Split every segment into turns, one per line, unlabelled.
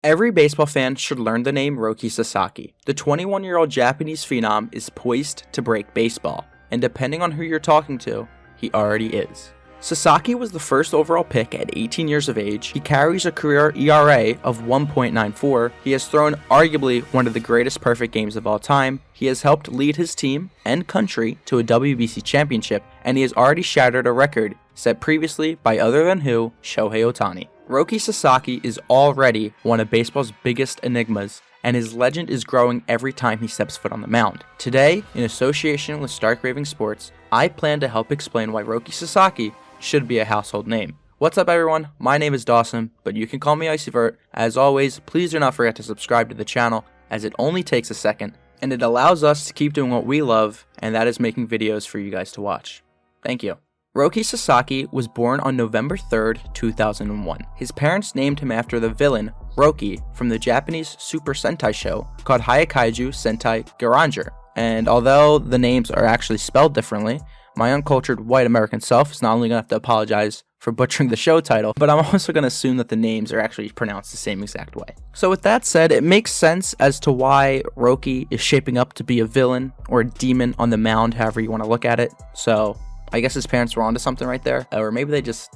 Every baseball fan should learn the name Roki Sasaki. The 21-year-old Japanese phenom is poised to break baseball, and depending on who you're talking to, he already is. Sasaki was the first overall pick at 18 years of age. He carries a career ERA of 1.94. He has thrown arguably one of the greatest perfect games of all time. He has helped lead his team and country to a WBC championship, and he has already shattered a record set previously by other than who? Shohei Ohtani. Roki Sasaki is already one of baseball's biggest enigmas, and his legend is growing every time he steps foot on the mound. Today, in association with Raving Sports, I plan to help explain why Roki Sasaki should be a household name. What's up, everyone? My name is Dawson, but you can call me IcyVert. As always, please do not forget to subscribe to the channel, as it only takes a second, and it allows us to keep doing what we love, and that is making videos for you guys to watch. Thank you. Roki Sasaki was born on November 3rd, 2001. His parents named him after the villain, Roki, from the Japanese Super Sentai show called Hyakaiju Sentai Garanger. And although the names are actually spelled differently, my uncultured white American self is not only going to have to apologize for butchering the show title, but I'm also going to assume that the names are actually pronounced the same exact way. So with that said, it makes sense as to why Roki is shaping up to be a villain or a demon on the mound, however you want to look at it. So I guess his parents were onto something right there, or maybe they just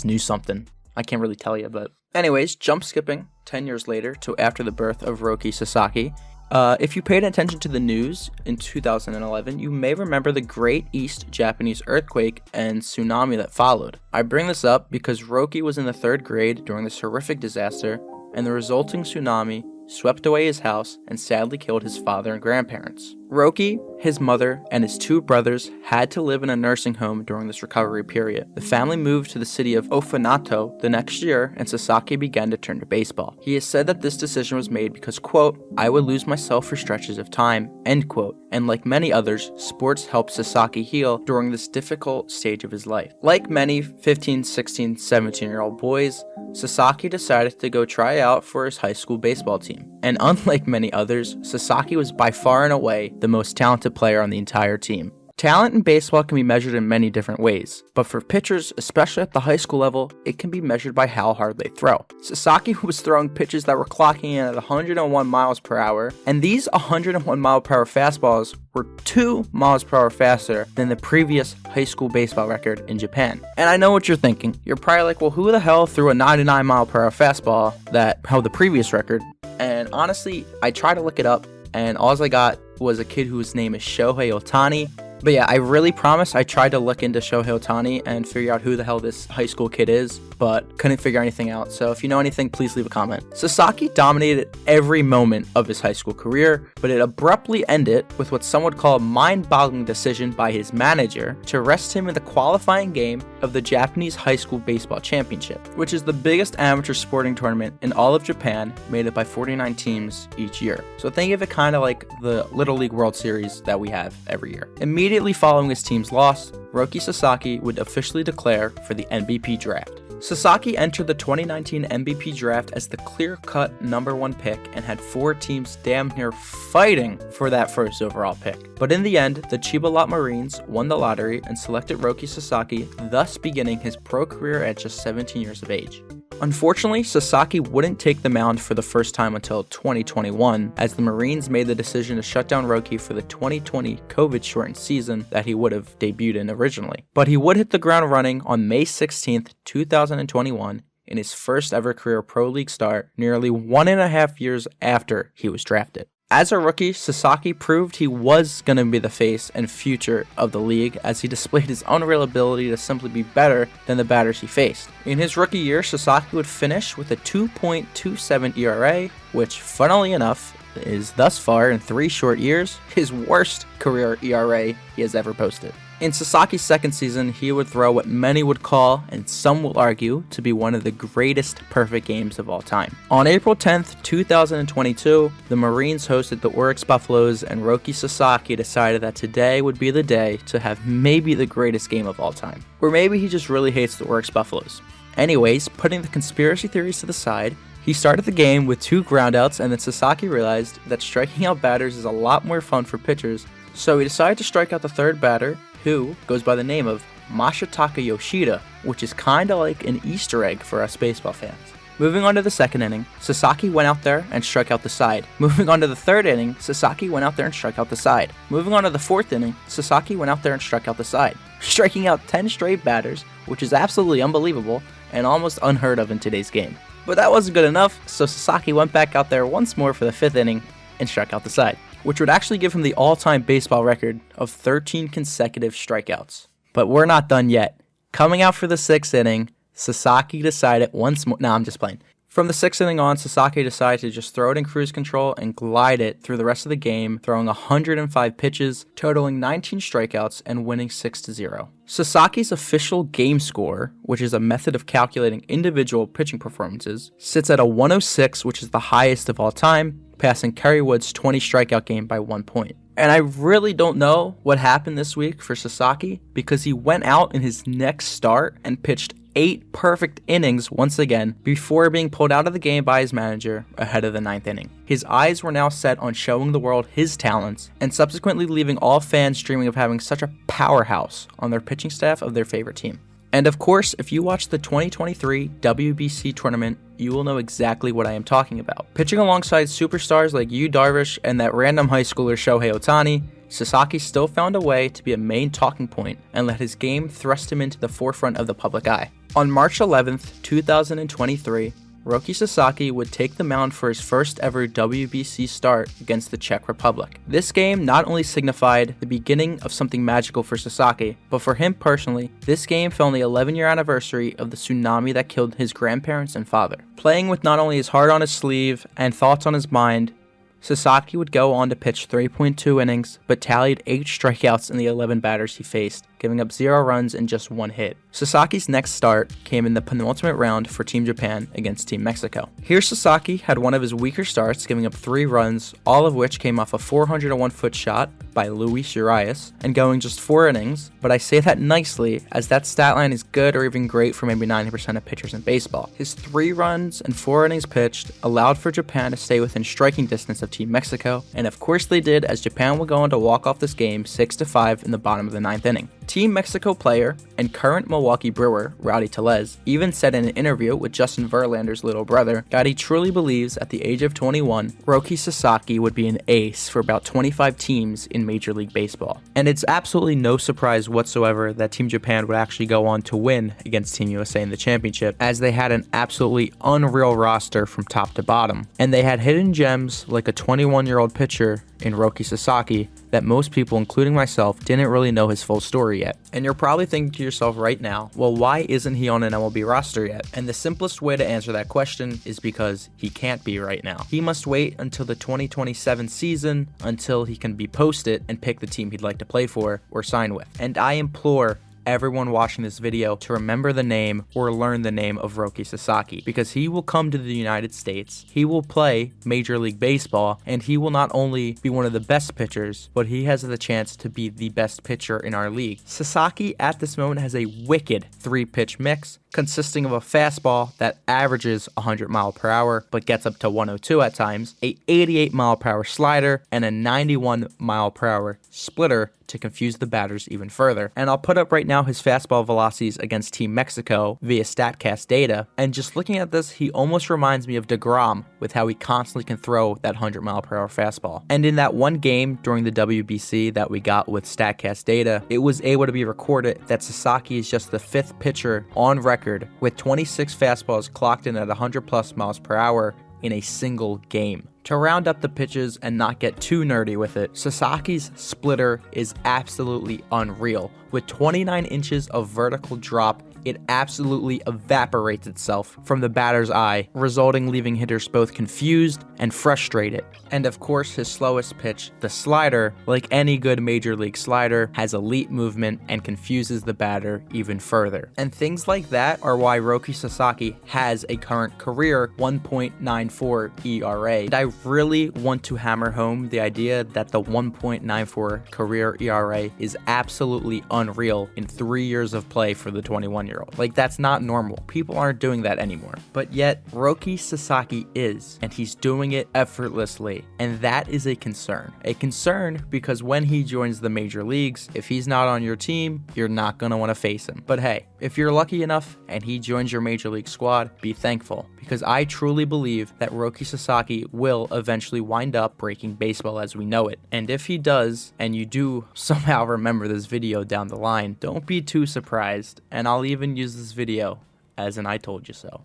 knew something. I can't really tell you, but anyways, jump skipping 10 years later to after the birth of Roki Sasaki. If you paid attention to the news in 2011, you may remember the Great East Japanese earthquake and tsunami that followed. I bring this up because Roki was in the 3rd grade during this horrific disaster, and the resulting tsunami swept away his house and sadly killed his father and grandparents. Roki, his mother, and his 2 brothers had to live in a nursing home during this recovery period. The family moved to the city of Ofanato the next year, and Sasaki began to turn to baseball. He has said that this decision was made because, quote, "I would lose myself for stretches of time," end quote. And like many others, sports helped Sasaki heal during this difficult stage of his life. Like many 15, 16, 17-year-old boys, Sasaki decided to go try out for his high school baseball team. And unlike many others, Sasaki was by far and away the most talented player on the entire team. Talent in baseball can be measured in many different ways, but for pitchers, especially at the high school level, it can be measured by how hard they throw. Sasaki was throwing pitches that were clocking in at 101 miles per hour, and these 101 mile per hour fastballs were 2 miles per hour faster than the previous high school baseball record in Japan. And I know what you're thinking. You're probably like, well, who the hell threw a 99 mile per hour fastball that held the previous record? And honestly, I tried to look it up, and all I got was a kid whose name is Shohei Ohtani. But yeah, I really promise I tried to look into Shohei Ohtani and figure out who the hell this high school kid is, but couldn't figure anything out. So if you know anything, please leave a comment. Sasaki dominated every moment of his high school career, but it abruptly ended with what some would call a mind-boggling decision by his manager to rest him in the qualifying game of the Japanese High School Baseball Championship, which is the biggest amateur sporting tournament in all of Japan, made up by 49 teams each year. So think of it kind of like the Little League World Series that we have every year. Immediately following his team's loss, Roki Sasaki would officially declare for the MVP draft. Sasaki entered the 2019 MVP draft as the clear-cut #1 pick and had 4 teams damn near fighting for that first overall pick. But in the end, the Chiba Lot Marines won the lottery and selected Roki Sasaki, thus beginning his pro career at just 17 years of age. Unfortunately, Sasaki wouldn't take the mound for the first time until 2021, as the Marines made the decision to shut down Roki for the 2020 COVID-shortened season that he would have debuted in originally. But he would hit the ground running on May 16th, 2021, in his first ever career pro league start, nearly 1.5 years after he was drafted. As a rookie, Sasaki proved he was going to be the face and future of the league, as he displayed his unreal ability to simply be better than the batters he faced. In his rookie year, Sasaki would finish with a 2.27 ERA, which, funnily enough, is thus far in 3 short years, his worst career ERA he has ever posted. In Sasaki's second season, he would throw what many would call, and some will argue, to be one of the greatest perfect games of all time. On April 10th, 2022, the Marines hosted the Oryx Buffaloes, and Roki Sasaki decided that today would be the day to have maybe the greatest game of all time. Or maybe he just really hates the Oryx Buffaloes. Anyways, putting the conspiracy theories to the side, he started the game with 2 groundouts, and then Sasaki realized that striking out batters is a lot more fun for pitchers, so he decided to strike out the 3rd batter, who goes by the name of Masataka Yoshida, which is kinda like an Easter egg for us baseball fans. Moving on to the second inning, Sasaki went out there and struck out the side. Moving on to the third inning, Sasaki went out there and struck out the side. Moving on to the fourth inning, Sasaki went out there and struck out the side, striking out 10 straight batters, which is absolutely unbelievable and almost unheard of in today's game. But that wasn't good enough, so Sasaki went back out there once more for the fifth inning and struck out the side, which would actually give him the all-time baseball record of 13 consecutive strikeouts. But we're not done yet. Coming out for the sixth inning, Sasaki decided once more. I'm just playing. From the sixth inning on, Sasaki decided to just throw it in cruise control and glide it through the rest of the game, throwing 105 pitches, totaling 19 strikeouts, and winning 6-0. Sasaki's official game score, which is a method of calculating individual pitching performances, sits at a 106, which is the highest of all time, passing Kerry Wood's 20 strikeout game by 1 point. And I really don't know what happened this week for Sasaki, because he went out in his next start and pitched 8 perfect innings once again before being pulled out of the game by his manager ahead of the 9th inning. His eyes were now set on showing the world his talents and subsequently leaving all fans dreaming of having such a powerhouse on their pitching staff of their favorite team. And of course, if you watch the 2023 WBC tournament, you will know exactly what I am talking about. Pitching alongside superstars like Yu Darvish and that random high schooler Shohei Ohtani, Sasaki still found a way to be a main talking point and let his game thrust him into the forefront of the public eye. On March 11th, 2023, Roki Sasaki would take the mound for his first ever WBC start against the Czech Republic. This game not only signified the beginning of something magical for Sasaki, but for him personally, this game fell on the 11-year anniversary of the tsunami that killed his grandparents and father. Playing with not only his heart on his sleeve and thoughts on his mind, Sasaki would go on to pitch 3.2 innings, but tallied 8 strikeouts in the 11 batters he faced, giving up 0 runs and just 1 hit. Sasaki's next start came in the penultimate round for Team Japan against Team Mexico. Here Sasaki had one of his weaker starts, giving up 3 runs, all of which came off a 401-foot shot by Luis Urias, and going just 4 innings, but I say that nicely as that stat line is good or even great for maybe 90% of pitchers in baseball. His 3 runs and 4 innings pitched allowed for Japan to stay within striking distance of Team Mexico, and of course they did, as Japan would go on to walk off this game 6-5 in the bottom of the 9th inning. Team Mexico player and current Milwaukee Brewer, Rowdy Tellez, even said in an interview with Justin Verlander's little brother that he truly believes at the age of 21, Roki Sasaki would be an ace for about 25 teams in Major League Baseball. And it's absolutely no surprise whatsoever that Team Japan would actually go on to win against Team USA in the championship, as they had an absolutely unreal roster from top to bottom. And they had hidden gems like a 21-year-old pitcher in Roki Sasaki that most people, including myself, didn't really know his full story yet. And you're probably thinking to yourself right now, well, why isn't he on an MLB roster yet? And the simplest way to answer that question is because he can't be right now. He must wait until the 2027 season until he can be posted and pick the team he'd like to play for or sign with. And I implore everyone watching this video to remember the name or learn the name of Roki Sasaki, because he will come to the United States, he will play Major League Baseball, and he will not only be one of the best pitchers, but he has the chance to be the best pitcher in our league. Sasaki at this moment has a wicked 3-pitch mix, consisting of a fastball that averages 100 miles per hour but gets up to 102 at times, a 88 mile per hour slider, and a 91 mile per hour splitter to confuse the batters even further. And I'll put up right now his fastball velocities against Team Mexico via StatCast data, and just looking at this, he almost reminds me of DeGrom with how he constantly can throw that 100 mile per hour fastball. And in that one game during the WBC that we got with StatCast data, it was able to be recorded that Sasaki is just the 5th pitcher on record with 26 fastballs clocked in at 100 plus miles per hour in a single game. To round up the pitches and not get too nerdy with it, Sasaki's splitter is absolutely unreal. With 29 inches of vertical drop, it absolutely evaporates itself from the batter's eye, leaving hitters both confused and frustrated. And of course, his slowest pitch, the slider, like any good major league slider, has elite movement and confuses the batter even further. And things like that are why Roki Sasaki has a current career 1.94 ERA. And I really want to hammer home the idea that the 1.94 career ERA is absolutely unreal in 3 years of play for the 21-year-old. Like, that's not normal. People aren't doing that anymore. But yet, Roki Sasaki is, and he's doing it effortlessly. And that is a concern. A concern because when he joins the major leagues, if he's not on your team, you're not going to want to face him. But hey, If you're lucky enough and he joins your major league squad, be thankful, because I truly believe that Roki Sasaki will eventually wind up breaking baseball as we know it. And if he does, and you do somehow remember this video down the line, don't be too surprised, and I'll even use this video as an I told you so.